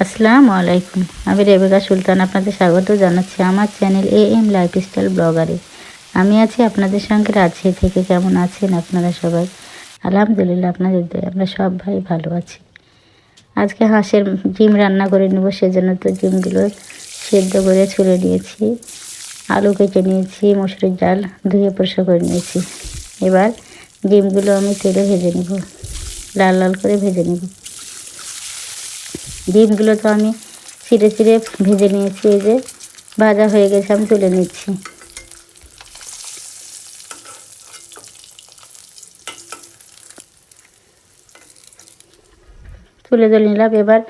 আসসালামু আলাইকুম। আমি রেবেকা সুলতান আপনাদের স্বাগত জানাচ্ছি আমার চ্যানেল AM লাইফস্টাইল ব্লগারে। আমি আছি আপনাদের সঙ্গে রাজশাহী থেকে। কেমন আছেন আপনারা সবাই? আলহামদুলিল্লাহ, আপনাদের দয়ায় আমরা সবাই ভালো আছি। আজকে হাঁসের ডিম রান্না করে নেব, সেজন্য তো ডিমগুলো সেদ্ধ করে ছুলে নিয়েছি, আলু কেটে নিয়েছি, মসুরির ডাল ধুয়ে পরিষ্কার করে নিয়েছি। এবার ডিমগুলো আমি তেলে ভেজে নেব, লাল লাল করে ভেজে নেব। ডিমগুলো তো আমি ছিঁড়ে ছিঁড়ে ভেজে নিয়েছি, এই যে ভাজা হয়ে গেছে, আমি তুলে নিচ্ছি। তুলে নিলাম। এবার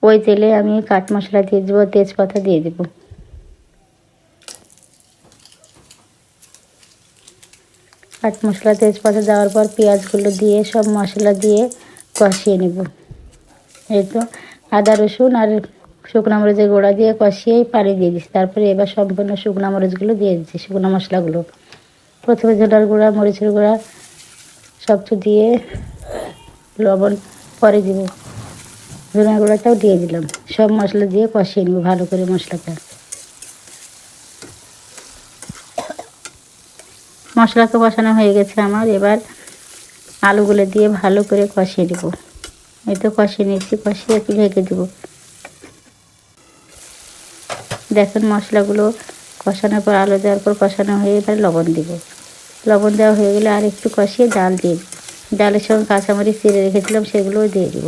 ওই তেলে আমি কাঠ মশলা দিয়ে দেবো, তেজপাতা দিয়ে দেবো। কাঠ মশলা তেজপাতা দেওয়ার পর পেঁয়াজগুলো দিয়ে সব মশলা দিয়ে কষিয়ে নেব। এই তো আদা রসুন আর শুকনো মরিচের গুঁড়া দিয়ে কষিয়েই পানি দিয়ে দিচ্ছি। তারপরে এবার সম্পূর্ণ শুকনো মরিচগুলো দিয়ে দিচ্ছি, শুকনো মশলাগুলো। প্রথমে জিরার গুঁড়া, মরিচের গুঁড়া সব তো দিয়ে লবণ পরে দিব, ধনিয়া গুঁড়াটাও দিয়ে দিলাম। সব মশলা দিয়ে কষিয়ে নেব ভালো করে মশলাটা। মশলা তো কষানো হয়ে গেছে আমার। এবার আলুগুলো দিয়ে ভালো করে কষিয়ে দেব। এই তো কষিয়ে নিয়েছি, কষিয়ে একটু ঢেকে দেবো। দেখুন মশলাগুলো কষানোর পর, আলু দেওয়ার পর কষানো হয়ে এবার লবণ দিব। লবণ দেওয়া হয়ে গেলে আর একটু কষিয়ে ডাল দিয়ে দেব। ডালের সঙ্গে কাঁচামরিচ চিড়ে রেখেছিলাম, সেগুলোও দিয়ে দিব।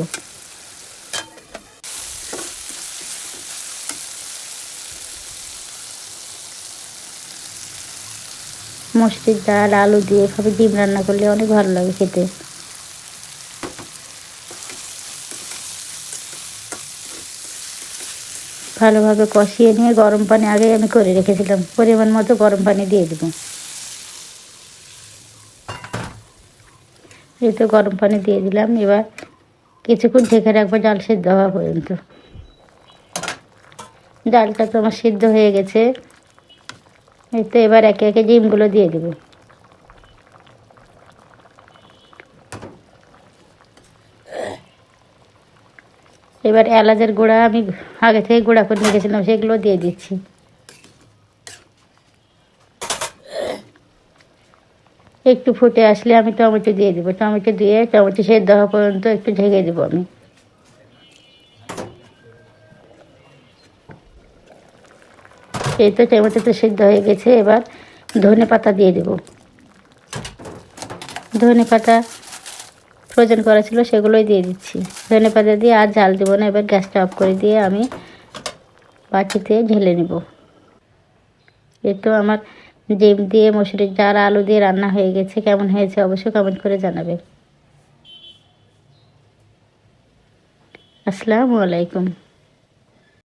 মসুরির ডাল আলু দিয়ে এভাবে ডিম রান্না করলে অনেক ভালো লাগে খেতে। ভালোভাবে কষিয়ে নিয়ে গরম পানি আগেই আমি করে রেখেছিলাম, পরিমাণ মতো গরম পানি দিয়ে দেব। এই তো গরম পানি দিয়ে দিলাম। এবার কিছুক্ষণ ঢেকে রাখবো ডাল সিদ্ধ হওয়া পর্যন্ত। ডালটা তো আমার সিদ্ধ হয়ে গেছে। এই তো এবার একে একে ডিমগুলো দিয়ে দেব। এবার এলাচের গুঁড়া আমি আগে থেকে গুঁড়া করে রেখেছিলাম, সেগুলো দিয়ে দিচ্ছি। একটু ফুটে আসলে আমি টমেটো দিয়ে দেবো। টমেটো দিয়ে টমেটো সেদ্ধ হওয়া পর্যন্ত একটু ঢেকে দেবো আমি। এই তো টমেটো তো সেদ্ধ হয়ে গেছে। এবার ধনে পাতা দিয়ে দেবো। ধনে পাতা ফ্রোজেন করা ছিল, সেগুলোই দিয়ে দিচ্ছি। ধনে পাতা দিয়ে আর ঝাল দেবো না। এবার গ্যাসটা অফ করে দিয়ে আমি বাটিতে ঢেলে নেব। এই তো আমার ডিম দিয়ে মসুরির ডাল আলু দিয়ে রান্না হয়ে গেছে। কেমন হয়েছে অবশ্যই কমেন্ট করে জানাবেন। আসসালামু আলাইকুম।